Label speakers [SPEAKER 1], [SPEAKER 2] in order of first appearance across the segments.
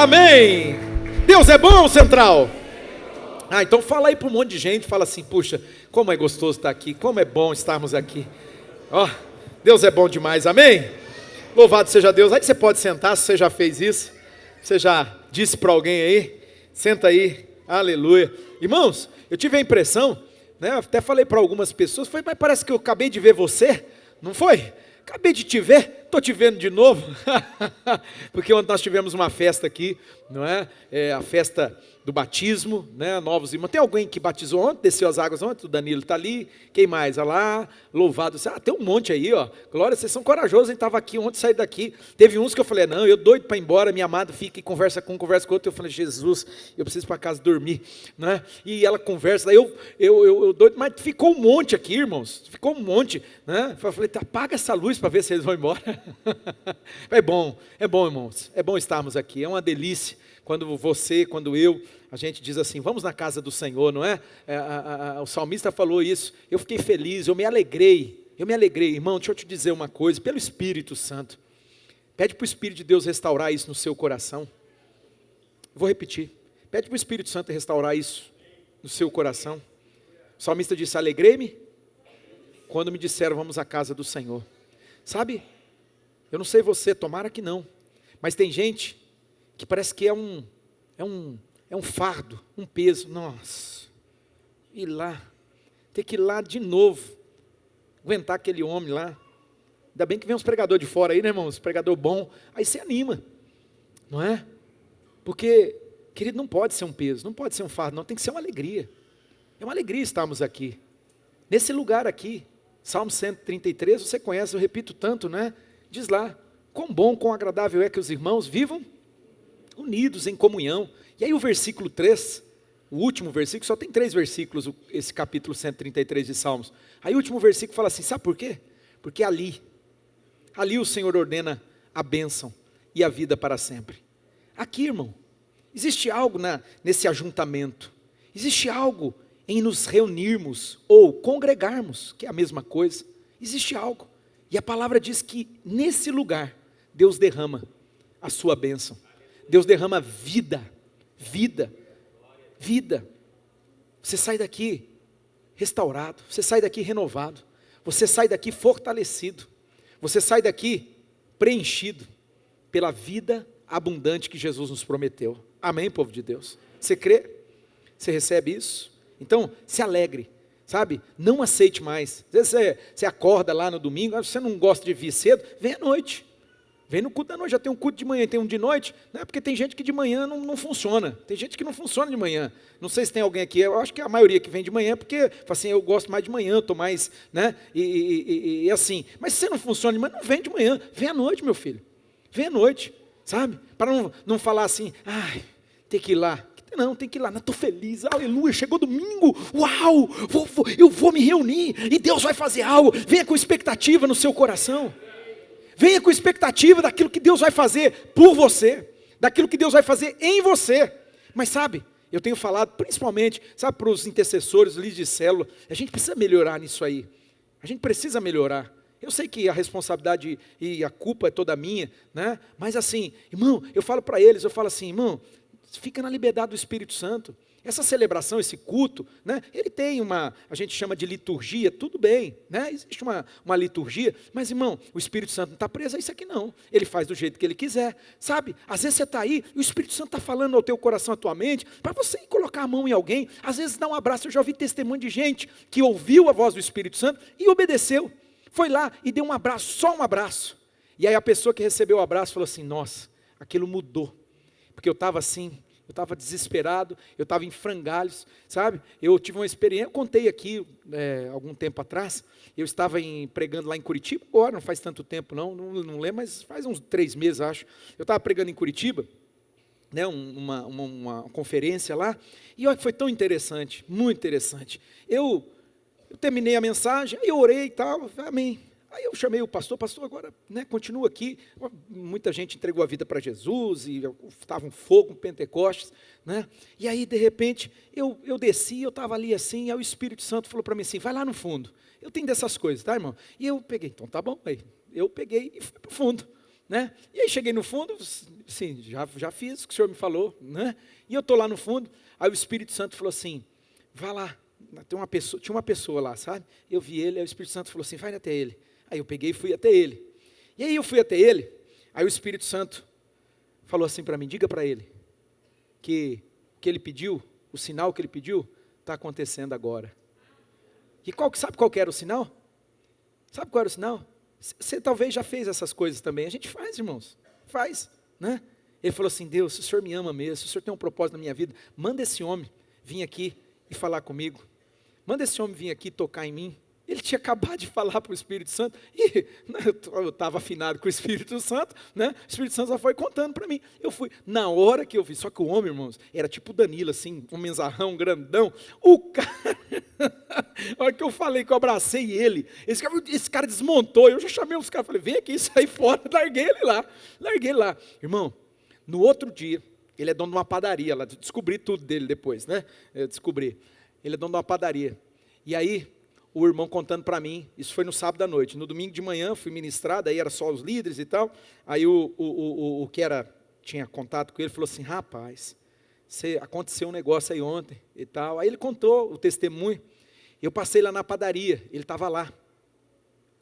[SPEAKER 1] Amém. Deus é bom, Central. Então fala aí para um monte de gente, fala assim, puxa, como é gostoso estar aqui, como é bom estarmos aqui. Deus é bom demais, amém? Louvado seja Deus. Aí você pode sentar, se você já fez isso, você já disse para alguém aí, senta aí, aleluia. Irmãos, eu tive a impressão, né, até falei para algumas pessoas, mas parece que eu acabei de ver você, não foi? Acabei de te ver, estou te vendo de novo, porque ontem nós tivemos uma festa aqui, não é? A festa do batismo, né? Novos irmãos. Tem alguém que batizou ontem, desceu as águas ontem? O Danilo está ali, quem mais? Olha lá, louvado. Tem um monte aí, ó. Glória, vocês são corajosos, hein? Estava aqui ontem, saí daqui. Teve uns que eu falei, não, eu doido para ir embora, minha amada fica e conversa com outro. Eu falei, Jesus, eu preciso ir para casa dormir, né? E ela conversa, daí eu doido, mas ficou um monte aqui, irmãos, ficou um monte, né? Eu falei, apaga essa luz para ver se eles vão embora. É bom, irmãos, é bom estarmos aqui, é uma delícia. Quando você, quando a gente diz assim, vamos na casa do Senhor, não é? O salmista falou isso, eu fiquei feliz, eu me alegrei, irmão, deixa eu te dizer uma coisa, pelo Espírito Santo, pede para o Espírito de Deus restaurar isso no seu coração, vou repetir, pede para o Espírito Santo restaurar isso no seu coração. O salmista disse, alegrei-me, quando me disseram, vamos à casa do Senhor. Sabe, eu não sei você, tomara que não, mas tem gente que parece que é um fardo, um peso. Nossa, ir lá, ter que ir lá de novo, aguentar aquele homem lá. Ainda bem que vem uns pregadores de fora aí, né, irmãos? Pregador bom, aí você anima, não é? Porque, querido, não pode ser um peso, não pode ser um fardo, não, tem que ser uma alegria. É uma alegria estarmos aqui, nesse lugar aqui. Salmo 133, você conhece, eu repito tanto, né? Diz lá, quão bom, quão agradável é que os irmãos vivam unidos em comunhão. E aí o versículo 3, o último versículo, só tem 3 versículos, esse capítulo 133 de Salmos. Aí o último versículo fala assim, sabe por quê? Porque ali o Senhor ordena a bênção e a vida para sempre. Aqui, irmão, existe algo nesse ajuntamento, existe algo em nos reunirmos ou congregarmos, que é a mesma coisa, existe algo. E a palavra diz que nesse lugar, Deus derrama a sua bênção. Deus derrama vida. Você sai daqui restaurado, você sai daqui renovado, você sai daqui fortalecido, você sai daqui preenchido pela vida abundante que Jesus nos prometeu. Amém, povo de Deus? Você crê? Você recebe isso? Então, se alegre, sabe? Não aceite mais. Às vezes você acorda lá no domingo, você não gosta de vir cedo, vem à noite. Vem no culto da noite, já tem um culto de manhã e tem um de noite, né? Porque tem gente que de manhã não funciona, tem gente que não funciona de manhã, não sei se tem alguém aqui, eu acho que a maioria que vem de manhã, porque fala assim, eu gosto mais de manhã, eu estou mais, né, e assim, mas se você não funciona de manhã, não vem de manhã, vem à noite, meu filho, vem à noite, sabe, para não falar assim, tem que ir lá, não, tem que ir lá, estou feliz, aleluia, chegou domingo, uau, eu vou me reunir, e Deus vai fazer algo, venha com expectativa no seu coração. Venha com expectativa daquilo que Deus vai fazer por você, daquilo que Deus vai fazer em você. Mas sabe, eu tenho falado principalmente, sabe, para os intercessores, líderes de célula, a gente precisa melhorar nisso aí. A gente precisa melhorar. Eu sei que a responsabilidade e a culpa é toda minha, né? Mas assim, irmão, eu falo para eles, eu falo assim, irmão, fica na liberdade do Espírito Santo. Essa celebração, esse culto, né, ele tem a gente chama de liturgia, tudo bem, né, existe uma liturgia, mas irmão, o Espírito Santo não está preso a isso aqui não, ele faz do jeito que ele quiser, sabe, às vezes você está aí, e o Espírito Santo está falando ao teu coração, à tua mente, para você ir colocar a mão em alguém, às vezes dá um abraço, eu já ouvi testemunho de gente, que ouviu a voz do Espírito Santo, e obedeceu, foi lá, e deu um abraço, só um abraço, e aí a pessoa que recebeu o abraço, falou assim, nossa, aquilo mudou, porque eu estava assim, eu estava desesperado, eu estava em frangalhos, sabe? Eu tive uma experiência, eu contei aqui, algum tempo atrás, eu estava pregando lá em Curitiba, agora, não faz tanto tempo não lembro, mas faz uns 3 meses, acho. Eu estava pregando em Curitiba, né, uma conferência lá, e olha que foi tão interessante, muito interessante. Eu terminei a mensagem, eu orei e tal, amém. Aí eu chamei o pastor agora, né, continua aqui, muita gente entregou a vida para Jesus, e estava um fogo, um Pentecostes, né, e aí de repente, eu desci, eu estava ali assim, e aí o Espírito Santo falou para mim assim, vai lá no fundo, eu tenho dessas coisas, tá irmão? E eu peguei, então tá bom, aí eu peguei e fui para o fundo, né? E aí cheguei no fundo, sim, já fiz o que o senhor me falou, né? E eu estou lá no fundo, aí o Espírito Santo falou assim, vá lá, tinha uma pessoa lá, sabe? Eu vi ele, aí o Espírito Santo falou assim, vai até ele. Aí eu peguei e fui até ele. E aí eu fui até ele, aí o Espírito Santo falou assim para mim, diga para ele, que o que ele pediu, o sinal que ele pediu, está acontecendo agora. E sabe qual que era o sinal? Sabe qual era o sinal? Você talvez já fez essas coisas também. A gente faz, irmãos. Faz, né? Ele falou assim, Deus, se o Senhor me ama mesmo, se o Senhor tem um propósito na minha vida, manda esse homem vir aqui e falar comigo. Manda esse homem vir aqui tocar em mim. Ele tinha acabado de falar para o Espírito Santo, e eu estava afinado com o Espírito Santo, né? O Espírito Santo só foi contando para mim. Eu fui, na hora que eu vi, só que o homem, irmãos, era tipo Danilo, assim, um menzarrão, grandão. A hora que eu falei que eu abracei ele, esse cara desmontou, eu já chamei os caras, falei, vem aqui, sai fora, larguei ele lá. Irmão, no outro dia, ele é dono de uma padaria, lá, descobri tudo dele depois, né? Eu descobri, ele é dono de uma padaria. E aí, o irmão contando para mim, isso foi no sábado à noite, no domingo de manhã fui ministrado, aí era só os líderes e tal, aí o que tinha contato com ele, falou assim, rapaz, aconteceu um negócio aí ontem e tal, aí ele contou o testemunho, eu passei lá na padaria, ele estava lá,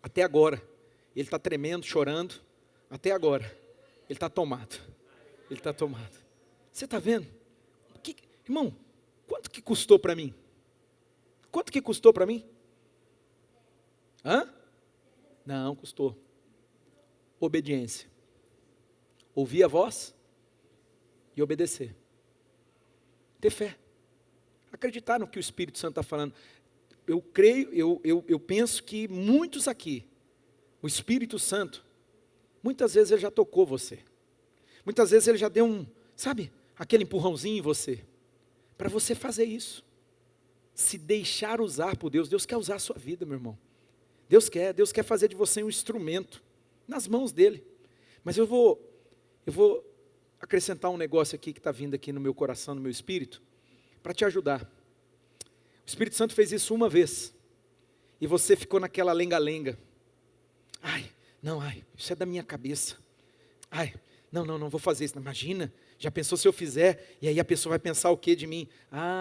[SPEAKER 1] até agora, ele está tremendo, chorando, até agora, ele está tomado, você está vendo? Irmão, quanto que custou para mim? Quanto que custou para mim? Hã? Não, custou. Obediência. Ouvir a voz e obedecer. Ter fé. Acreditar no que o Espírito Santo está falando. Eu creio, eu penso que muitos aqui, o Espírito Santo, muitas vezes ele já tocou você. Muitas vezes ele já deu aquele empurrãozinho em você. Para você fazer isso. Se deixar usar por Deus. Deus quer usar a sua vida, meu irmão. Deus quer fazer de você um instrumento nas mãos dele. Mas eu vou acrescentar um negócio aqui que está vindo aqui no meu coração, no meu espírito, para te ajudar. O Espírito Santo fez isso uma vez, e você ficou naquela lenga-lenga. Isso é da minha cabeça. Não vou fazer isso. Imagina, já pensou se eu fizer, e aí a pessoa vai pensar o que de mim?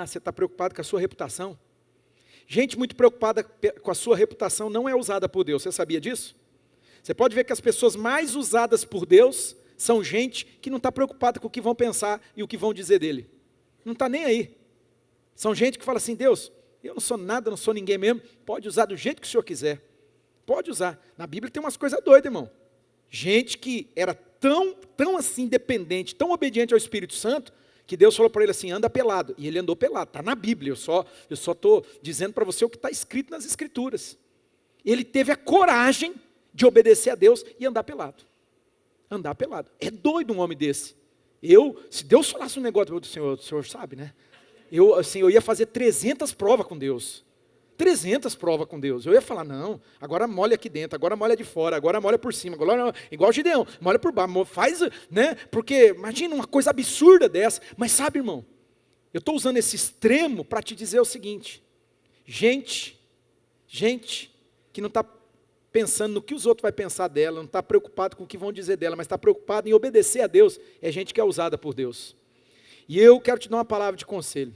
[SPEAKER 1] Você está preocupado com a sua reputação? Gente muito preocupada com a sua reputação não é usada por Deus, você sabia disso? Você pode ver que as pessoas mais usadas por Deus são gente que não está preocupada com o que vão pensar e o que vão dizer dele. Não está nem aí. São gente que fala assim, Deus, eu não sou nada, não sou ninguém mesmo, pode usar do jeito que o Senhor quiser. Pode usar. Na Bíblia tem umas coisas doidas, irmão. Gente que era tão assim dependente, tão obediente ao Espírito Santo, que Deus falou para ele assim, anda pelado. E ele andou pelado, está na Bíblia, eu só estou dizendo para você o que está escrito nas Escrituras. Ele teve a coragem de obedecer a Deus e andar pelado. Andar pelado. É doido um homem desse. Se Deus falasse um negócio do Senhor, o Senhor sabe, né? Eu ia fazer 300 provas com Deus. 300 provas com Deus. Eu ia falar, não, agora molha aqui dentro, agora molha de fora, agora molha por cima, agora, igual o Gideão, molha por baixo, faz, né? Porque imagina uma coisa absurda dessa. Mas sabe, irmão, eu estou usando esse extremo para te dizer o seguinte, gente que não está pensando no que os outros vão pensar dela, não está preocupado com o que vão dizer dela, mas está preocupado em obedecer a Deus, é gente que é usada por Deus. E eu quero te dar uma palavra de conselho.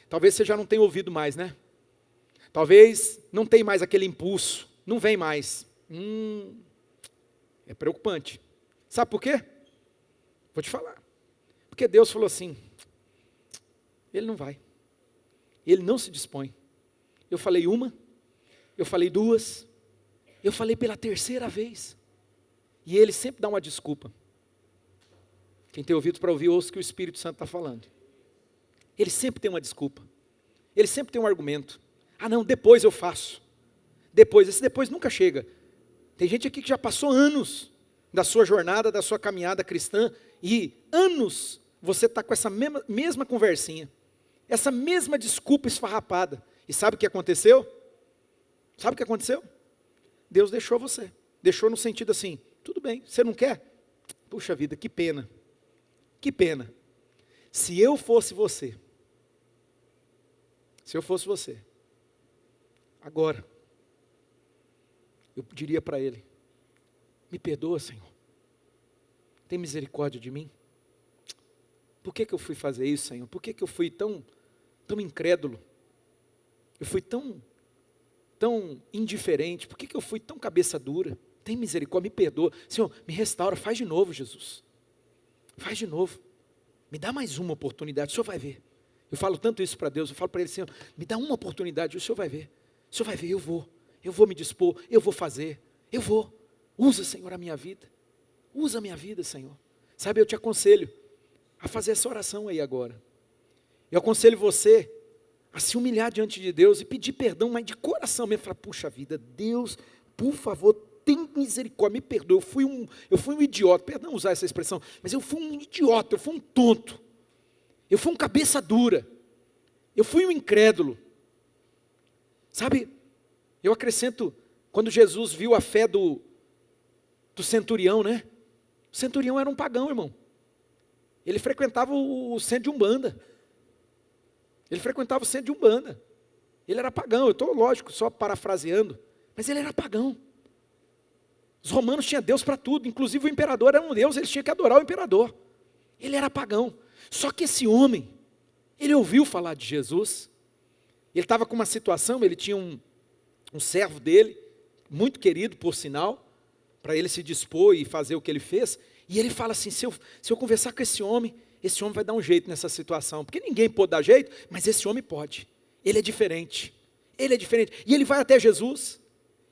[SPEAKER 1] Talvez você já não tenha ouvido mais, né? Talvez não tenha mais aquele impulso, não vem mais. É preocupante. Sabe por quê? Vou te falar. Porque Deus falou assim, ele não vai. Ele não se dispõe. Eu falei uma, eu falei duas, eu falei pela terceira vez. E ele sempre dá uma desculpa. Quem tem ouvido para ouvir, ouça o que o Espírito Santo está falando. Ele sempre tem uma desculpa. Ele sempre tem um argumento. Não, depois eu faço. Esse depois nunca chega. Tem gente aqui que já passou anos da sua jornada, da sua caminhada cristã, e anos você está com essa mesma conversinha, essa mesma desculpa esfarrapada. E sabe o que aconteceu? Sabe o que aconteceu? Deus deixou você. Deixou no sentido assim, tudo bem, você não quer? Puxa vida, que pena. Que pena. Se eu fosse você, agora, eu diria para ele, me perdoa, Senhor, tem misericórdia de mim. Por que eu fui fazer isso, Senhor? Por que eu fui tão incrédulo? Eu fui tão indiferente. Por que eu fui tão cabeça dura? Tem misericórdia, me perdoa. Senhor, me restaura, faz de novo, Jesus. Faz de novo. Me dá mais uma oportunidade, o Senhor vai ver. Eu falo tanto isso para Deus, eu falo para Ele, Senhor, me dá uma oportunidade, o Senhor vai ver. O Senhor vai ver, eu vou me dispor, eu vou fazer, eu vou. Usa, Senhor, a minha vida. Usa a minha vida, Senhor. Sabe, eu te aconselho a fazer essa oração aí agora. Eu aconselho você a se humilhar diante de Deus e pedir perdão, mas de coração mesmo. Falar, puxa vida, Deus, por favor, tem misericórdia, me perdoa. Eu fui um idiota, perdão usar essa expressão, mas eu fui um idiota, eu fui um tonto. Eu fui um cabeça dura. Eu fui um incrédulo. Sabe, eu acrescento, quando Jesus viu a fé do centurião, né? O centurião era um pagão, irmão. Ele frequentava o centro de Umbanda. Ele frequentava o centro de Umbanda. Ele era pagão, eu estou, lógico, só parafraseando, mas ele era pagão. Os romanos tinham Deus para tudo, inclusive o imperador era um Deus, eles tinham que adorar o imperador. Ele era pagão. Só que esse homem, ele ouviu falar de Jesus. Ele estava com uma situação, ele tinha um servo dele, muito querido por sinal, para ele se dispor e fazer o que ele fez. E ele fala assim, se eu conversar com esse homem vai dar um jeito nessa situação. Porque ninguém pode dar jeito, mas esse homem pode. Ele é diferente. Ele é diferente. E ele vai até Jesus.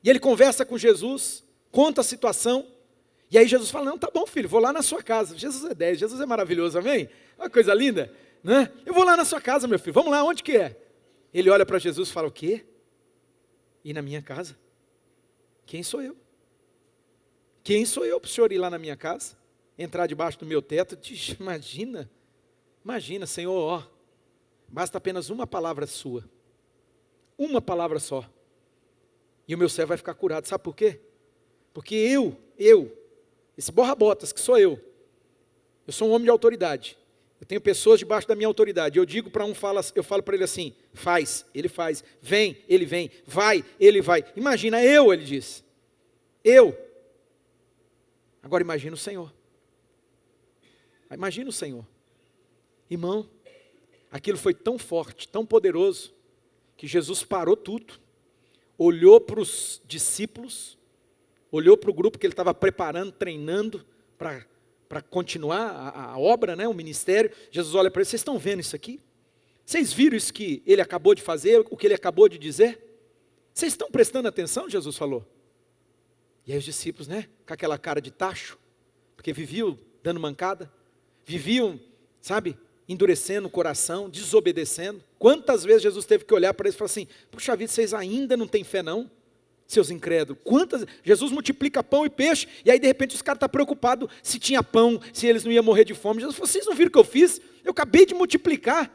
[SPEAKER 1] E ele conversa com Jesus, conta a situação. E aí Jesus fala, não, tá bom, filho, vou lá na sua casa. Jesus é 10, Jesus é maravilhoso, amém? Uma coisa linda, né? Eu vou lá na sua casa, meu filho, vamos lá, onde que é? Ele olha para Jesus e fala, o quê? Ir na minha casa? Quem sou eu? Quem sou eu para o senhor ir lá na minha casa? Entrar debaixo do meu teto? Imagina, Senhor, ó, basta apenas uma palavra sua. Uma palavra só. E o meu servo vai ficar curado. Sabe por quê? Porque eu, esse borra-botas que sou eu sou um homem de autoridade. Eu tenho pessoas debaixo da minha autoridade. Eu digo para eu falo para ele assim, faz, ele faz. Vem, ele vem. Vai, ele vai. Imagina, ele diz. Agora imagina o Senhor. Imagina o Senhor. Irmão, aquilo foi tão forte, tão poderoso, que Jesus parou tudo, olhou para os discípulos, olhou para o grupo que ele estava preparando, treinando para continuar a obra, né, o ministério. Jesus olha para eles, vocês estão vendo isso aqui? Vocês viram isso que ele acabou de fazer, o que ele acabou de dizer? Vocês estão prestando atenção? Jesus falou. E aí os discípulos, né, com aquela cara de tacho, porque viviam dando mancada, viviam, sabe, endurecendo o coração, desobedecendo. Quantas vezes Jesus teve que olhar para eles e falar assim, puxa vida, vocês ainda não têm fé não? Seus incrédulos, Jesus multiplica pão e peixe, e aí de repente os caras estão preocupados se tinha pão, se eles não iam morrer de fome. Jesus falou, vocês não viram o que eu fiz? Eu acabei de multiplicar,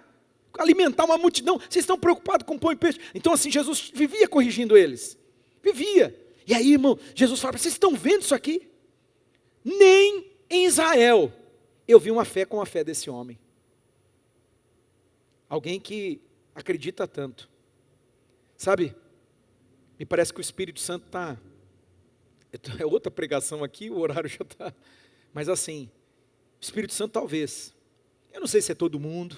[SPEAKER 1] alimentar uma multidão, vocês estão preocupados com pão e peixe? Então assim, Jesus vivia corrigindo eles, vivia. E aí, irmão, Jesus fala, vocês estão vendo isso aqui? Nem em Israel eu vi uma fé como a fé desse homem. Alguém que acredita tanto. Sabe, me parece que o Espírito Santo está... É outra pregação aqui, o horário já está... Mas assim, o Espírito Santo talvez. Eu não sei se é todo mundo,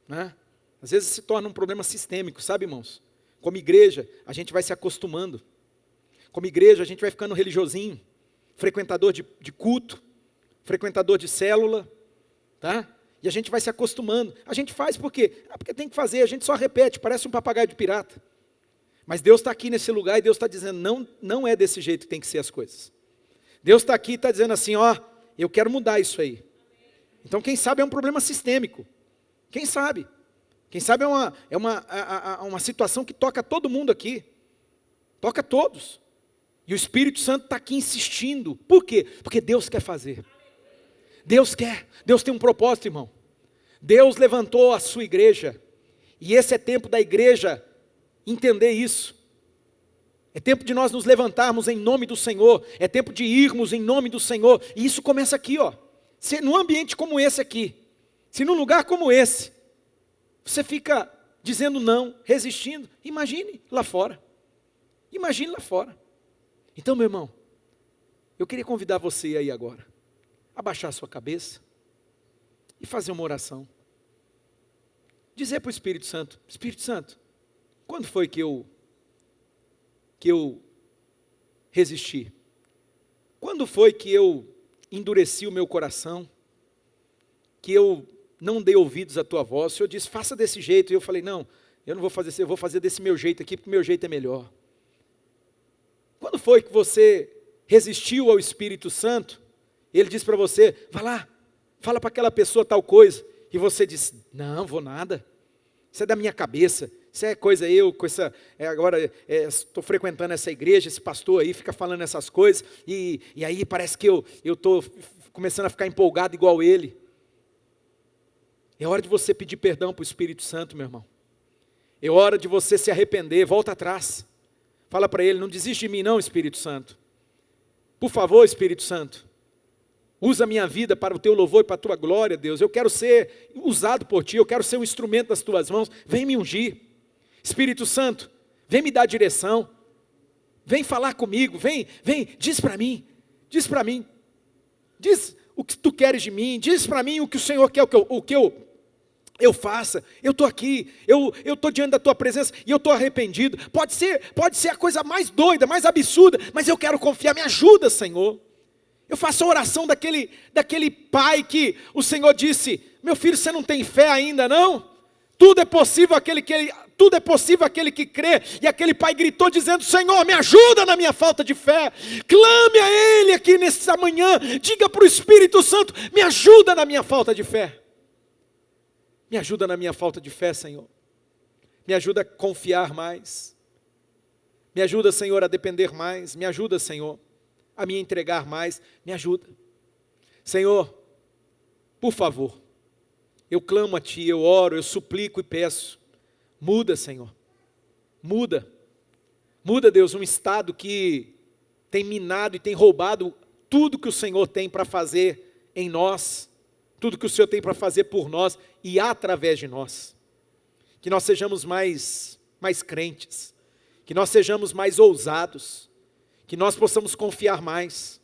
[SPEAKER 1] né? Às vezes se torna um problema sistêmico, sabe, irmãos? Como igreja, a gente vai se acostumando. Como igreja, a gente vai ficando religiosinho, frequentador de culto, frequentador de célula, tá? E a gente vai se acostumando. A gente faz por quê? Porque tem que fazer, a gente só repete, parece um papagaio de pirata. Mas Deus está aqui nesse lugar e Deus está dizendo, não é desse jeito que tem que ser as coisas. Deus está aqui e está dizendo assim, ó, eu quero mudar isso aí. Então quem sabe é um problema sistêmico. Quem sabe? Quem sabe é uma situação que toca todo mundo aqui. Toca todos. E o Espírito Santo está aqui insistindo. Por quê? Porque Deus quer fazer. Deus quer. Deus tem um propósito, irmão. Deus levantou a sua igreja. E esse é tempo da igreja entender isso. É tempo de nós nos levantarmos em nome do Senhor. É tempo de irmos em nome do Senhor. E isso começa aqui, ó. Se num ambiente como esse aqui, se num lugar como esse, você fica dizendo não, resistindo, imagine lá fora. Imagine lá fora. Então, meu irmão, eu queria convidar você aí agora. abaixar sua cabeça e fazer uma oração. Dizer para o Espírito Santo: Espírito Santo, quando foi que eu resisti? Quando foi que eu endureci o meu coração? Que eu não dei ouvidos à tua voz? O Senhor disse: faça desse jeito. E eu falei: não, eu não vou fazer assim, eu vou fazer desse meu jeito aqui, porque o meu jeito é melhor. Quando foi que você resistiu ao Espírito Santo? Ele disse para você: vai lá, fala para aquela pessoa tal coisa. E você disse: não, vou nada. Isso é da minha cabeça. Isso é coisa com essa... agora estou frequentando essa igreja, esse pastor aí fica falando essas coisas. E aí parece que eu estou começando a ficar empolgado igual ele. É hora de você pedir perdão para o Espírito Santo, meu irmão. É hora de você se arrepender, volta atrás. Fala para ele: não desiste de mim não, Espírito Santo. Por favor, Espírito Santo, usa a minha vida para o teu louvor e para a tua glória, Deus. Eu quero ser usado por ti, eu quero ser um instrumento das tuas mãos. Vem me ungir. Espírito Santo, vem me dar direção. Vem falar comigo, vem, diz para mim. Diz o que tu queres de mim, diz para mim o que o Senhor quer o que eu faça. Eu estou aqui, eu estou diante da tua presença e eu estou arrependido. Pode ser a coisa mais doida, mais absurda, mas eu quero confiar. Me ajuda, Senhor. Eu faço a oração daquele pai que o Senhor disse: meu filho, você não tem fé ainda não? Tudo é possível aquele que crê. E aquele pai gritou dizendo: Senhor, me ajuda na minha falta de fé. Clame a Ele aqui nessa manhã. Diga para o Espírito Santo: me ajuda na minha falta de fé. Me ajuda na minha falta de fé, Senhor. Me ajuda a confiar mais. Me ajuda, Senhor, a depender mais. Me ajuda, Senhor, a me entregar mais. Me ajuda. Senhor, por favor, eu clamo a Ti, eu oro, eu suplico e peço. Muda, Senhor. Muda, Deus, um estado que tem minado e tem roubado tudo que o Senhor tem para fazer em nós, tudo que o Senhor tem para fazer por nós e através de nós. Que nós sejamos mais crentes, que nós sejamos mais ousados, que nós possamos confiar mais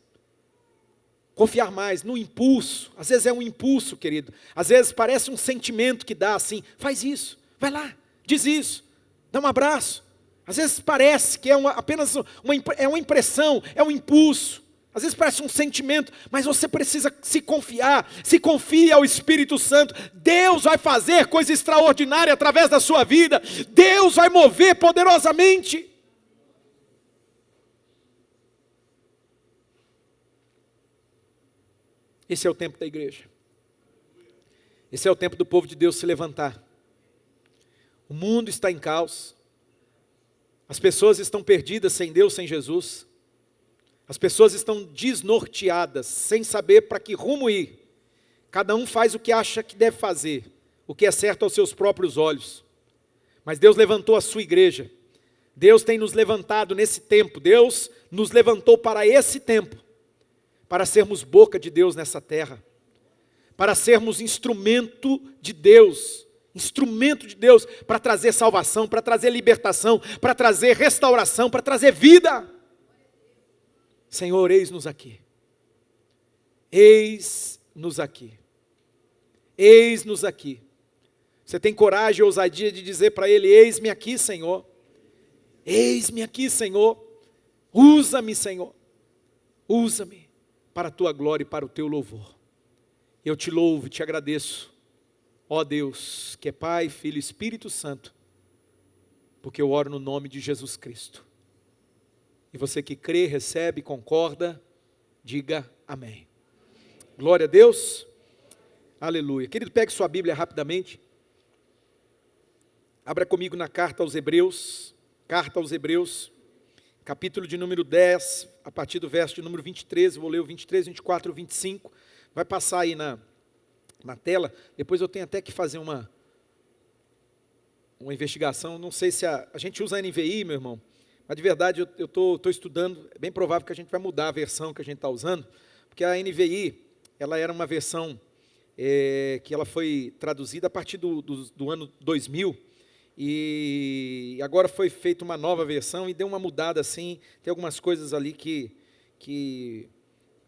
[SPEAKER 1] no impulso. Às vezes é um impulso, querido, às vezes parece um sentimento que dá assim: faz isso, vai lá, diz isso, dá um abraço. Às vezes parece que é apenas uma impressão, é um impulso. Às vezes parece um sentimento, mas você precisa se confiar. Se confie ao Espírito Santo. Deus vai fazer coisa extraordinária através da sua vida. Deus vai mover poderosamente. Esse é o tempo da igreja. Esse é o tempo do povo de Deus se levantar. O mundo está em caos. As pessoas estão perdidas sem Deus, sem Jesus. As pessoas estão desnorteadas, sem saber para que rumo ir. Cada um faz o que acha que deve fazer, o que é certo aos seus próprios olhos. Mas Deus levantou a sua igreja. Deus tem nos levantado nesse tempo. Deus nos levantou para esse tempo, para sermos boca de Deus nessa terra, para sermos instrumento de Deus para trazer salvação, para trazer libertação, para trazer restauração, para trazer vida. Senhor, eis-nos aqui. Eis-nos aqui. Eis-nos aqui. Você tem coragem e ousadia de dizer para Ele: eis-me aqui, Senhor. Eis-me aqui, Senhor. Usa-me, Senhor. Usa-me para a Tua glória e para o Teu louvor. Eu te louvo e te agradeço, ó Deus, que é Pai, Filho e Espírito Santo, porque eu oro no nome de Jesus Cristo. E você que crê, recebe, concorda, diga amém. Glória a Deus. Aleluia. Querido, pegue sua Bíblia rapidamente. Abra comigo na carta aos Hebreus, capítulo de número 10, a partir do verso de número 23, vou ler o 23, 24, 25. Vai passar aí na tela. Depois eu tenho até que fazer uma investigação. Não sei se a gente usa a NVI, meu irmão. Mas de verdade eu estou estudando, é bem provável que a gente vai mudar a versão que a gente está usando, porque a NVI, ela era uma versão que ela foi traduzida a partir do ano 2000, e agora foi feita uma nova versão e deu uma mudada assim, tem algumas coisas ali que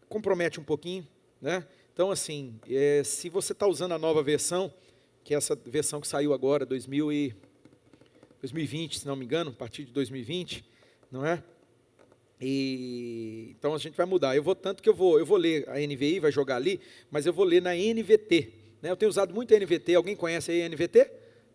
[SPEAKER 1] compromete um pouquinho, né? Então, assim, se você está usando a nova versão, que é essa versão que saiu agora, 2020, se não me engano, a partir de 2020, não é? Então a gente vai mudar. Tanto que eu vou ler a NVI, vai jogar ali, mas eu vou ler na NVT. Né? Eu tenho usado muito a NVT. Alguém conhece aí a NVT?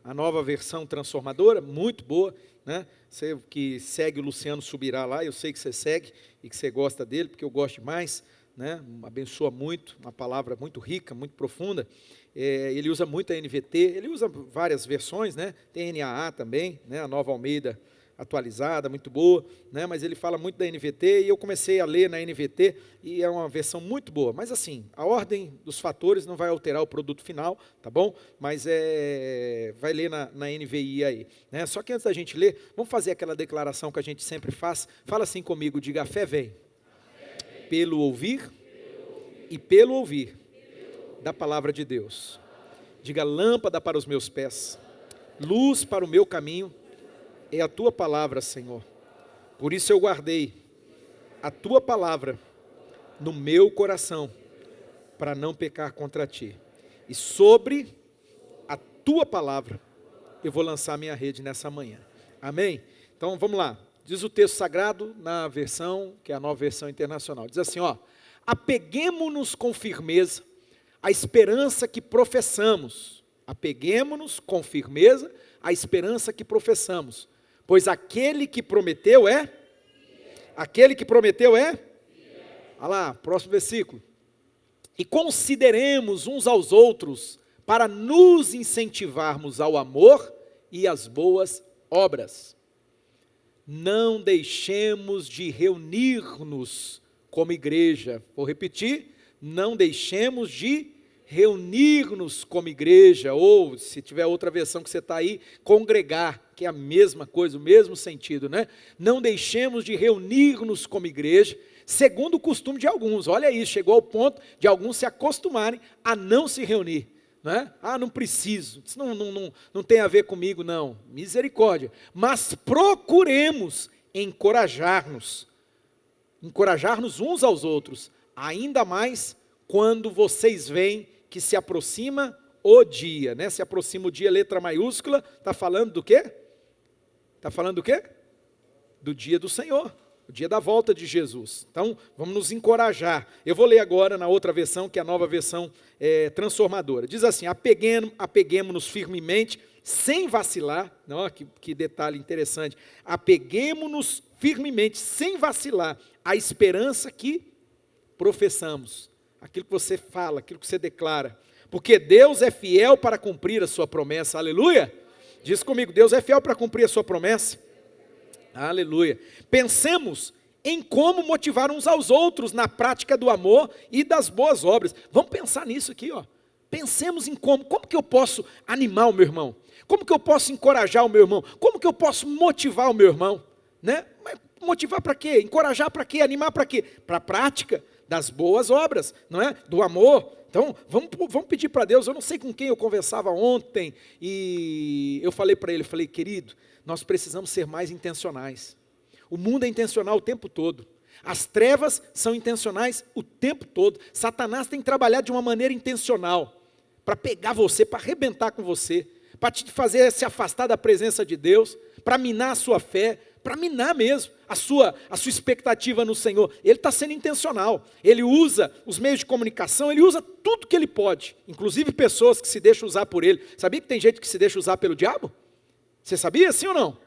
[SPEAKER 1] A nova versão transformadora, muito boa. Né? Você que segue o Luciano Subirá lá, eu sei que você segue e que você gosta dele, porque eu gosto demais. Né? Abençoa muito, uma palavra muito rica, muito profunda. Ele usa muito a NVT, ele usa várias versões, né? Tem NAA também, né? A Nova Almeida atualizada, muito boa, né? Mas ele fala muito da NVT, e eu comecei a ler na NVT, e é uma versão muito boa. Mas assim, a ordem dos fatores não vai alterar o produto final, tá bom? Mas vai ler na NVI aí. Né? Só que antes da gente ler, vamos fazer aquela declaração que a gente sempre faz. Fala assim comigo, diga: a fé vem pelo ouvir e pelo ouvir da palavra de Deus. Diga: lâmpada para os meus pés, luz para o meu caminho, é a tua palavra, Senhor. Por isso eu guardei a tua palavra no meu coração, para não pecar contra ti. E sobre a tua palavra eu vou lançar minha rede nessa manhã. Amém? Então vamos lá. Diz o texto sagrado na versão, que é a nova versão internacional. Diz assim, ó: apeguemo-nos com firmeza à esperança que professamos. Apeguemo-nos com firmeza à esperança que professamos. Pois aquele que prometeu é? Aquele que prometeu é? Olha lá, próximo versículo. E consideremos uns aos outros para nos incentivarmos ao amor e às boas obras. Não deixemos de reunir-nos como igreja. Vou repetir, não deixemos de reunir-nos como igreja, ou se tiver outra versão que você está aí, congregar, que é a mesma coisa, o mesmo sentido, né? Não deixemos de reunir-nos como igreja, segundo o costume de alguns. Olha isso, chegou ao ponto de alguns se acostumarem a não se reunir. Né? Não preciso, isso não tem a ver comigo, não. Misericórdia. Mas procuremos encorajar-nos uns aos outros, ainda mais quando vocês veem que se aproxima o dia, né? Se aproxima o dia, letra maiúscula, está falando do quê? Está falando do quê? Do dia do Senhor, o dia da volta de Jesus. Então, vamos nos encorajar. Eu vou ler agora na outra versão, que é a nova versão transformadora. Diz assim: apeguemo-nos firmemente, sem vacilar. Não, que detalhe interessante. Apeguemo-nos firmemente, sem vacilar, à esperança que professamos. Aquilo que você fala, aquilo que você declara. Porque Deus é fiel para cumprir a sua promessa. Aleluia! Diz comigo, Deus é fiel para cumprir a sua promessa. Aleluia. Pensemos em como motivar uns aos outros na prática do amor e das boas obras. Vamos pensar nisso aqui, ó. Pensemos em como que eu posso animar o meu irmão? Como que eu posso encorajar o meu irmão? Como que eu posso motivar o meu irmão? Né? Mas motivar para quê? Encorajar para quê? Animar para quê? Para a prática das boas obras, não é? Do amor. Então, vamos pedir para Deus. Eu não sei com quem eu conversava ontem, e eu falei para ele, querido, nós precisamos ser mais intencionais. O mundo é intencional o tempo todo. As trevas são intencionais o tempo todo. Satanás tem trabalhado de uma maneira intencional, para pegar você, para arrebentar com você, para te fazer se afastar da presença de Deus, para minar a sua fé, para minar mesmo a sua expectativa no Senhor. Ele está sendo intencional, ele usa os meios de comunicação, ele usa tudo que ele pode, inclusive pessoas que se deixam usar por ele. Sabia que tem gente que se deixa usar pelo diabo? Você sabia, sim ou não?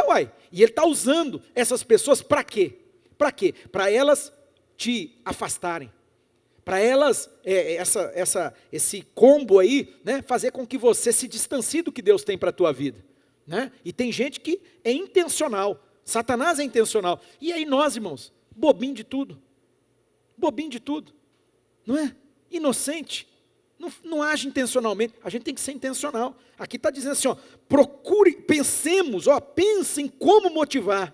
[SPEAKER 1] Uai, e ele está usando essas pessoas para quê? Para quê? Para elas te afastarem, para elas, esse combo aí, né, fazer com que você se distancie do que Deus tem para a tua vida. Né? E tem gente que é intencional, Satanás é intencional, e aí nós, irmãos, bobinho de tudo, não é? Inocente, não age intencionalmente. A gente tem que ser intencional. Aqui está dizendo assim, ó, pensem como motivar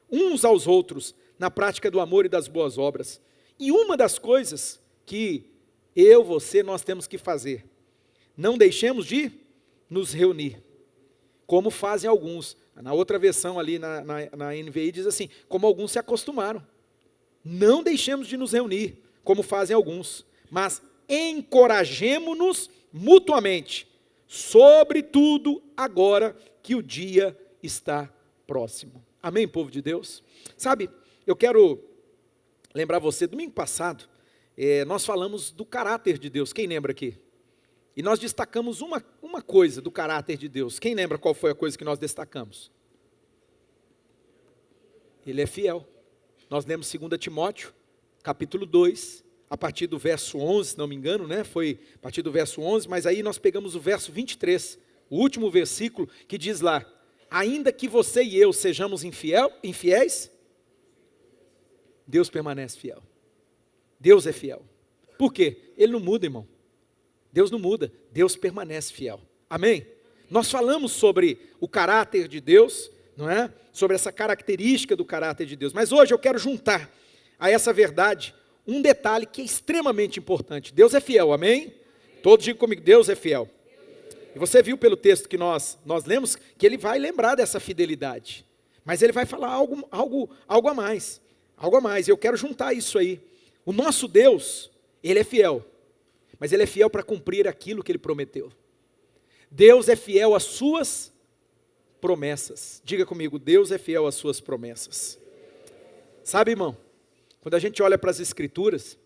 [SPEAKER 1] uns aos outros na prática do amor e das boas obras. E uma das coisas que nós temos que fazer, não deixemos de nos reunir, como fazem alguns. Na outra versão ali, na NVI, diz assim, como alguns se acostumaram. Não deixemos de nos reunir, como fazem alguns, mas encorajemo-nos mutuamente, sobretudo agora que o dia está próximo. Amém, povo de Deus? Sabe, eu quero lembrar você, domingo passado, nós falamos do caráter de Deus, quem lembra aqui? E nós destacamos uma coisa do caráter de Deus. Quem lembra qual foi a coisa que nós destacamos? Ele é fiel. Nós lemos 2 Timóteo, capítulo 2, a partir do verso 11, se não me engano, né? Foi a partir do verso 11, mas aí nós pegamos o verso 23, o último versículo, que diz lá: ainda que você e eu sejamos infiéis, Deus permanece fiel. Deus é fiel. Por quê? Ele não muda, irmão. Deus não muda, Deus permanece fiel. Amém? Nós falamos sobre o caráter de Deus, não é? Sobre essa característica do caráter de Deus. Mas hoje eu quero juntar a essa verdade um detalhe que é extremamente importante. Deus é fiel, amém? Todos digam comigo, Deus é fiel. E você viu pelo texto que nós lemos, que ele vai lembrar dessa fidelidade. Mas ele vai falar algo a mais. Algo a mais, eu quero juntar isso aí. O nosso Deus, ele é fiel. Mas ele é fiel para cumprir aquilo que ele prometeu. Deus é fiel às suas promessas. Diga comigo, Deus é fiel às suas promessas. Sabe, irmão, quando a gente olha para as Escrituras,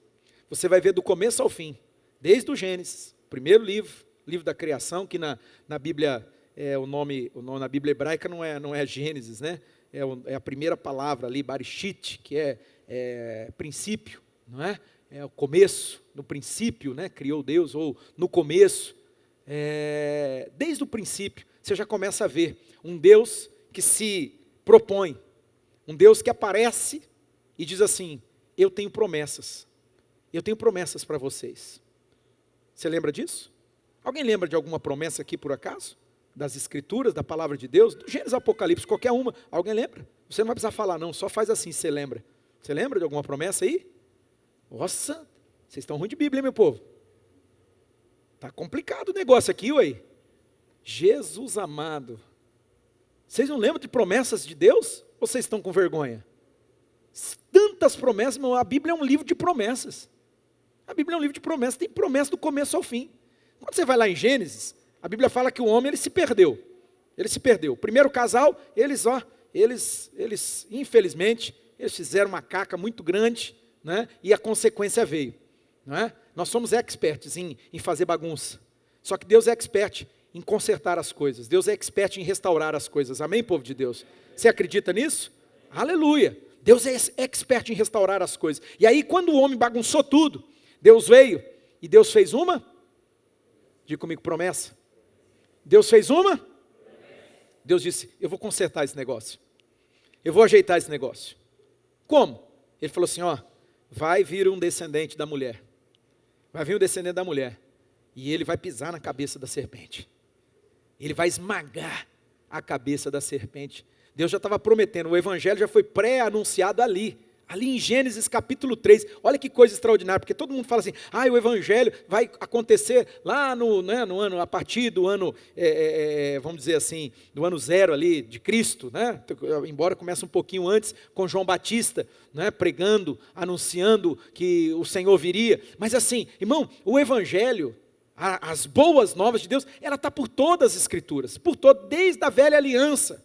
[SPEAKER 1] você vai ver do começo ao fim, desde o Gênesis, primeiro livro da criação, que na Bíblia, o nome na Bíblia hebraica não é Gênesis, né? É a primeira palavra ali, Barishit, que é princípio, não é? É o começo, no princípio, né? Criou Deus, ou no começo. Desde o princípio, você já começa a ver um Deus que se propõe, um Deus que aparece e diz assim: eu tenho promessas para vocês. Você lembra disso? Alguém lembra de alguma promessa aqui por acaso? Das Escrituras, da palavra de Deus, do Gênesis, Apocalipse, qualquer uma. Alguém lembra? Você não vai precisar falar não, só faz assim, você lembra. Você lembra de alguma promessa aí? Nossa, vocês estão ruins de Bíblia, hein, meu povo? Está complicado o negócio aqui, ué. Jesus amado. Vocês não lembram de promessas de Deus? Ou vocês estão com vergonha? Tantas promessas, irmão, a Bíblia é um livro de promessas. A Bíblia é um livro de promessas, tem promessa do começo ao fim. Quando você vai lá em Gênesis, a Bíblia fala que o homem, ele se perdeu. Ele se perdeu. O primeiro casal, eles infelizmente, eles fizeram uma caca muito grande, né? E a consequência veio. Não é? Nós somos experts em fazer bagunça. Só que Deus é expert em consertar as coisas. Deus é expert em restaurar as coisas. Amém, povo de Deus? Você acredita nisso? Aleluia! Deus é expert em restaurar as coisas. E aí, quando o homem bagunçou tudo, Deus veio e Deus fez uma? Diga comigo, promessa. Deus fez uma? Deus disse: eu vou consertar esse negócio. Eu vou ajeitar esse negócio. Como? Ele falou assim, ó, vai vir um descendente da mulher. Vai vir um descendente da mulher. E ele vai pisar na cabeça da serpente. Ele vai esmagar a cabeça da serpente. Deus já estava prometendo, o evangelho já foi pré-anunciado ali em Gênesis capítulo 3, olha que coisa extraordinária, porque todo mundo fala assim, o evangelho vai acontecer lá no ano, a partir do ano, vamos dizer assim, do ano 0 ali, de Cristo, né? Embora comece um pouquinho antes, com João Batista, né? Pregando, anunciando que o Senhor viria, mas assim, irmão, o evangelho, as boas novas de Deus, ela está por todas as escrituras, desde a velha aliança,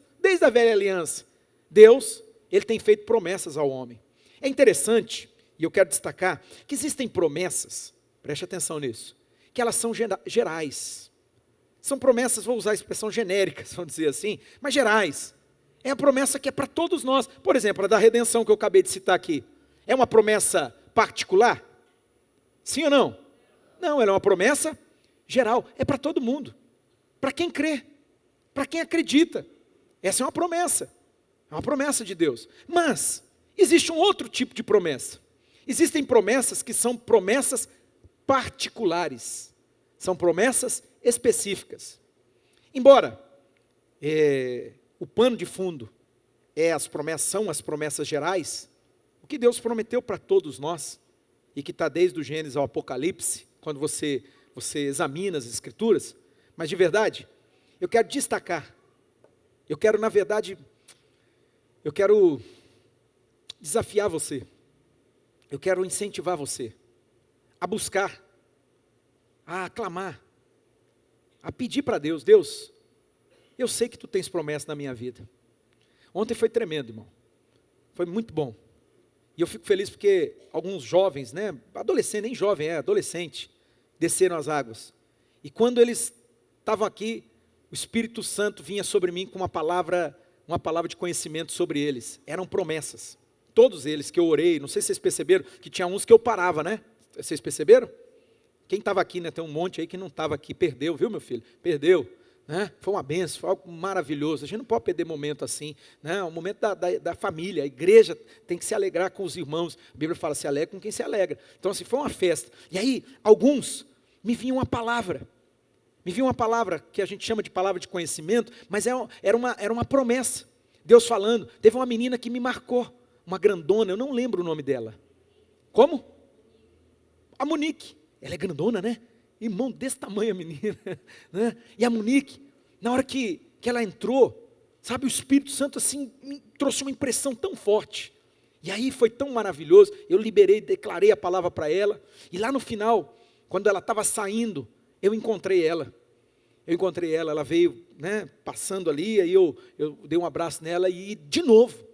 [SPEAKER 1] Deus, Ele tem feito promessas ao homem. É interessante, e eu quero destacar, que existem promessas, preste atenção nisso, que elas são gerais. São promessas, vou usar a expressão genéricas, vamos dizer assim, mas gerais. É a promessa que é para todos nós. Por exemplo, a da redenção que eu acabei de citar aqui. É uma promessa particular? Sim ou não? Não, ela é uma promessa geral. É para todo mundo. Para quem crê. Para quem acredita. Essa é uma promessa. É uma promessa de Deus. Mas existe um outro tipo de promessa. Existem promessas que são promessas particulares. São promessas específicas. Embora o pano de fundo são as promessas gerais, o que Deus prometeu para todos nós, e que está desde o Gênesis ao Apocalipse, quando você examina as Escrituras, mas de verdade, eu quero destacar, eu quero desafiar você, eu quero incentivar você a buscar, a clamar, a pedir para Deus, Deus, eu sei que tu tens promessa na minha vida. Ontem foi tremendo, irmão. Foi muito bom. E eu fico feliz porque alguns jovens, né, adolescente, nem jovem, adolescente, desceram as águas. E quando eles estavam aqui, o Espírito Santo vinha sobre mim com uma palavra de conhecimento sobre eles. Eram promessas. Todos eles que eu orei, não sei se vocês perceberam, que tinha uns que eu parava, né? Vocês perceberam? Quem estava aqui, né? Tem um monte aí que não estava aqui, perdeu, viu, meu filho? Perdeu. Né? Foi uma bênção, foi algo maravilhoso. A gente não pode perder momento assim, né? O momento da família, a igreja tem que se alegrar com os irmãos. A Bíblia fala, se alegra com quem se alegra. Então assim, foi uma festa. E aí, alguns, me vinha uma palavra que a gente chama de palavra de conhecimento, mas era uma promessa. Deus falando, teve uma menina que me marcou, uma grandona, eu não lembro o nome dela. Como? A Monique, ela é grandona, né? Irmão, desse tamanho a menina, né? E a Monique, na hora que ela entrou, sabe, o Espírito Santo assim, me trouxe uma impressão tão forte, e aí foi tão maravilhoso, eu liberei, declarei a palavra para ela, e lá no final, quando ela estava saindo, eu encontrei ela, ela veio, né, passando ali, aí eu dei um abraço nela, e de novo,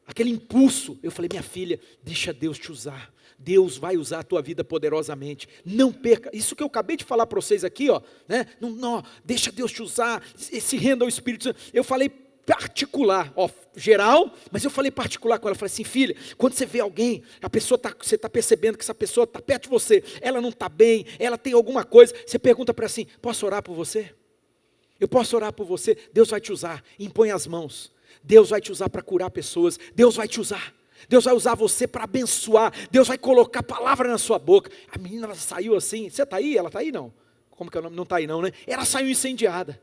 [SPEAKER 1] aquele impulso, eu falei, minha filha, deixa Deus te usar, Deus vai usar a tua vida poderosamente, não perca, isso que eu acabei de falar para vocês aqui, ó, né? Não, deixa Deus te usar, se renda ao Espírito Santo. Eu falei particular, ó, geral, mas eu falei particular com ela, eu falei assim, filha, quando você vê alguém, você está percebendo que essa pessoa está perto de você, ela não está bem, ela tem alguma coisa, você pergunta para ela assim, posso orar por você? Eu posso orar por você? Deus vai te usar, impõe as mãos, Deus vai te usar para curar pessoas, Deus vai te usar. Deus vai usar você para abençoar, Deus vai colocar palavra na sua boca. A menina, ela saiu assim, você está aí? Ela está aí não? Como que é o nome? Não está aí não, né? Ela saiu incendiada,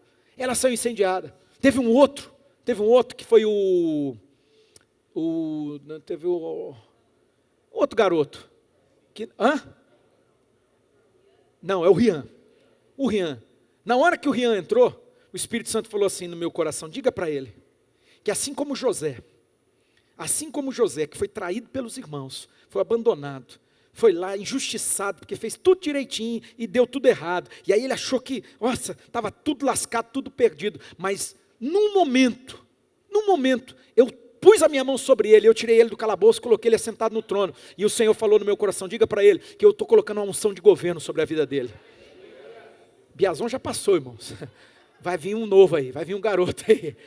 [SPEAKER 1] Teve um outro que foi teve o outro garoto. Não, é o Rian. Na hora que o Rian entrou, o Espírito Santo falou assim no meu coração, diga para ele, que assim como José, que foi traído pelos irmãos, foi abandonado, foi lá injustiçado, porque fez tudo direitinho e deu tudo errado. E aí ele achou que, nossa, estava tudo lascado, tudo perdido. Mas num momento, eu pus a minha mão sobre ele, eu tirei ele do calabouço, coloquei ele assentado no trono. E o Senhor falou no meu coração, diga para ele, que eu estou colocando uma unção de governo sobre a vida dele. Biazon já passou, irmãos. Vai vir um novo aí, vai vir um garoto aí.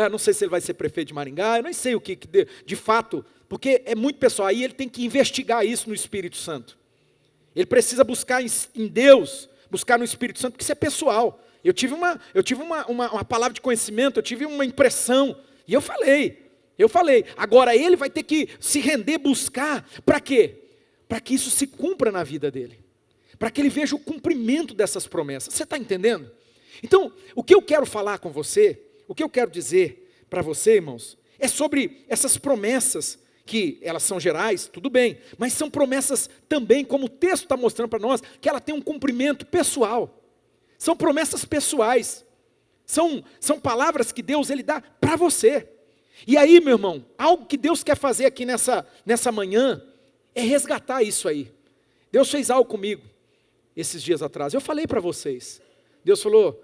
[SPEAKER 1] Não sei se ele vai ser prefeito de Maringá, eu não sei o que de fato, porque é muito pessoal, aí ele tem que investigar isso no Espírito Santo. Ele precisa buscar em Deus, buscar no Espírito Santo, porque isso é pessoal. Eu tive uma palavra de conhecimento, eu tive uma impressão, e eu falei. Agora ele vai ter que se render, buscar, para quê? Para que isso se cumpra na vida dele, para que ele veja o cumprimento dessas promessas. Você está entendendo? Então, o que eu quero falar com você, o que eu quero dizer para você, irmãos, é sobre essas promessas, que elas são gerais, tudo bem, mas são promessas também, como o texto está mostrando para nós, que ela tem um cumprimento pessoal. São promessas pessoais, são palavras que Deus ele dá para você. E aí, meu irmão, algo que Deus quer fazer aqui nessa manhã, é resgatar isso aí. Deus fez algo comigo, esses dias atrás, eu falei para vocês, Deus falou,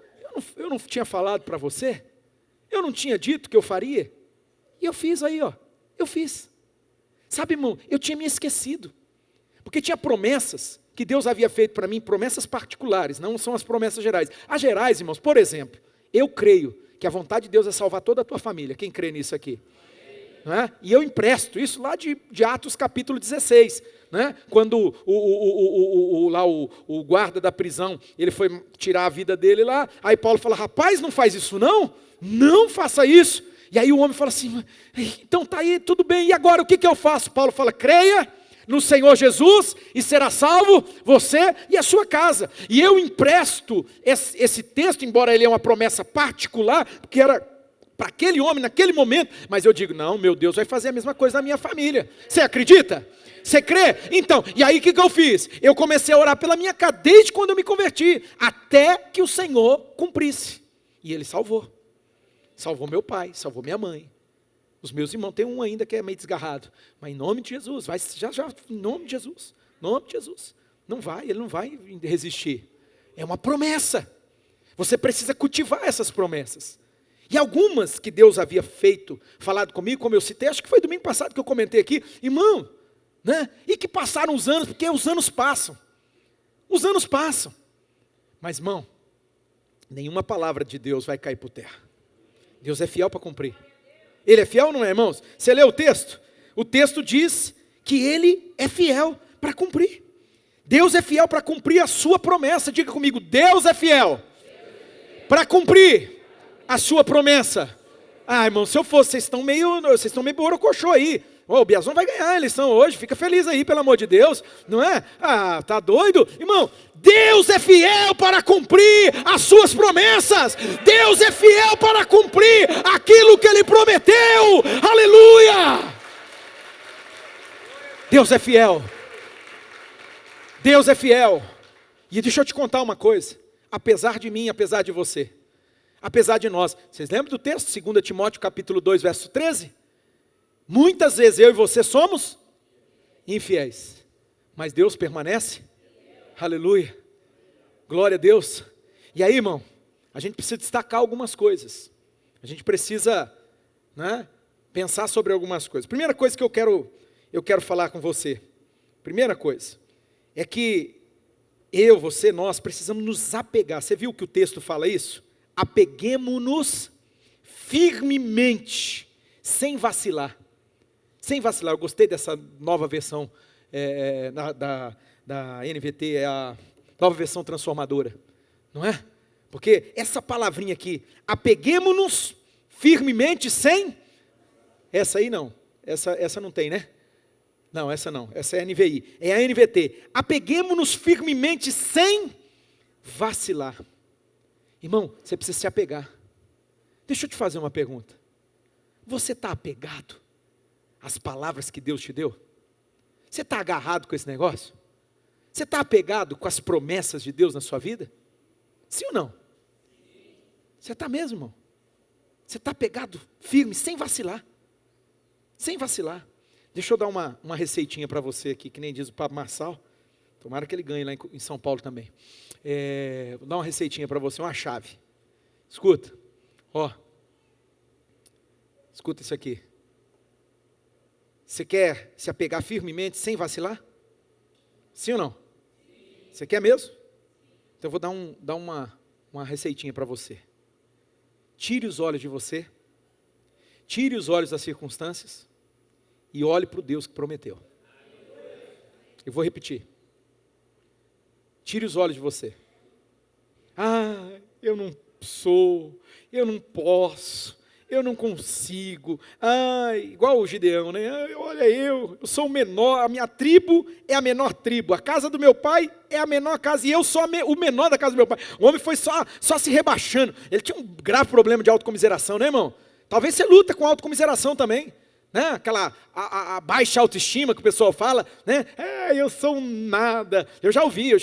[SPEAKER 1] eu não tinha falado para você? Eu não tinha dito que eu faria? E eu fiz aí, ó. Eu fiz. Sabe, irmão, eu tinha me esquecido. Porque tinha promessas que Deus havia feito para mim, promessas particulares, não são as promessas gerais. As gerais, irmãos, por exemplo, eu creio que a vontade de Deus é salvar toda a tua família. Quem crê nisso aqui? Não é? E eu empresto isso lá de Atos capítulo 16. Né? Quando o guarda da prisão, ele foi tirar a vida dele lá, aí Paulo fala, rapaz, não faz isso não faça isso. E aí o homem fala assim, então tá aí, tudo bem, e agora o que eu faço? Paulo fala, creia no Senhor Jesus e será salvo você e a sua casa. E eu empresto esse texto, embora ele é uma promessa particular, porque era para aquele homem naquele momento, mas eu digo, não, meu Deus vai fazer a mesma coisa na minha família. Você acredita? Você crê? Então, e aí o que eu fiz? Eu comecei a orar pela minha casa, desde quando eu me converti, até que o Senhor cumprisse. E Ele salvou. Salvou meu pai, salvou minha mãe. Os meus irmãos, tem um ainda que é meio desgarrado. Mas em nome de Jesus, vai já, em nome de Jesus. Em nome de Jesus. Ele não vai resistir. É uma promessa. Você precisa cultivar essas promessas. E algumas que Deus havia falado comigo, como eu citei, acho que foi domingo passado que eu comentei aqui, irmão, né? E que passaram os anos, porque os anos passam. Os anos passam. Mas, irmão, nenhuma palavra de Deus vai cair por terra. Deus é fiel para cumprir. Ele é fiel ou não é, irmãos? Você lê o texto? O texto diz que Ele é fiel para cumprir. Deus é fiel para cumprir a sua promessa. Diga comigo, Deus é fiel para cumprir a sua promessa. Ah, irmão, se eu fosse, vocês estão meio borocochô aí. O Biazon vai ganhar a eleição hoje, fica feliz aí, pelo amor de Deus, não é? Ah, tá doido? Irmão, Deus é fiel para cumprir as suas promessas. Deus é fiel para cumprir aquilo que Ele prometeu. Aleluia! Deus é fiel. Deus é fiel. E deixa eu te contar uma coisa. Apesar de mim, apesar de você, apesar de nós. Vocês lembram do texto? 2 Timóteo capítulo 2, verso 13? Muitas vezes eu e você somos infiéis. Mas Deus permanece. Aleluia. Glória a Deus. E aí, irmão, a gente precisa destacar algumas coisas. A gente precisa, né, pensar sobre algumas coisas. Primeira coisa que eu quero falar com você. Primeira coisa. É que nós precisamos nos apegar. Você viu que o texto fala isso? Apeguemo-nos firmemente, sem vacilar. Sem vacilar. Eu gostei dessa nova versão da NVT, é a nova versão transformadora. Não é? Porque essa palavrinha aqui, apeguemo-nos firmemente sem... Essa aí não. Essa não tem, né? Não, essa não. Essa é a NVI. É a NVT. Apeguemo-nos firmemente sem vacilar. Irmão, você precisa se apegar. Deixa eu te fazer uma pergunta. Você está apegado às palavras que Deus te deu? Você está agarrado com esse negócio? Você está apegado com as promessas de Deus na sua vida? Sim ou não? Você está mesmo, irmão? Você está apegado firme, sem vacilar. Sem vacilar. Deixa eu dar uma receitinha para você aqui, que nem diz o Pablo Marçal. Tomara que ele ganhe lá em São Paulo também. Vou dar uma receitinha para você, uma chave. Escuta, escuta isso aqui. Você quer se apegar firmemente, sem vacilar? Sim ou não? Você quer mesmo? Então eu vou dar uma receitinha para você. Tire os olhos de você. Tire os olhos das circunstâncias. E olhe para o Deus que prometeu. Eu vou repetir. Tire os olhos de você. Ah, eu não sou, eu não posso, eu não consigo. Ah, igual o Gideão, né? Olha, eu sou o menor, a minha tribo é a menor tribo. A casa do meu pai é a menor casa e eu sou o menor da casa do meu pai. O homem foi só se rebaixando. Ele tinha um grave problema de autocomiseração, né, irmão? Talvez você luta com autocomiseração também. Né? Aquela a baixa autoestima que o pessoal fala, né? Eu sou um nada. Eu já ouvi,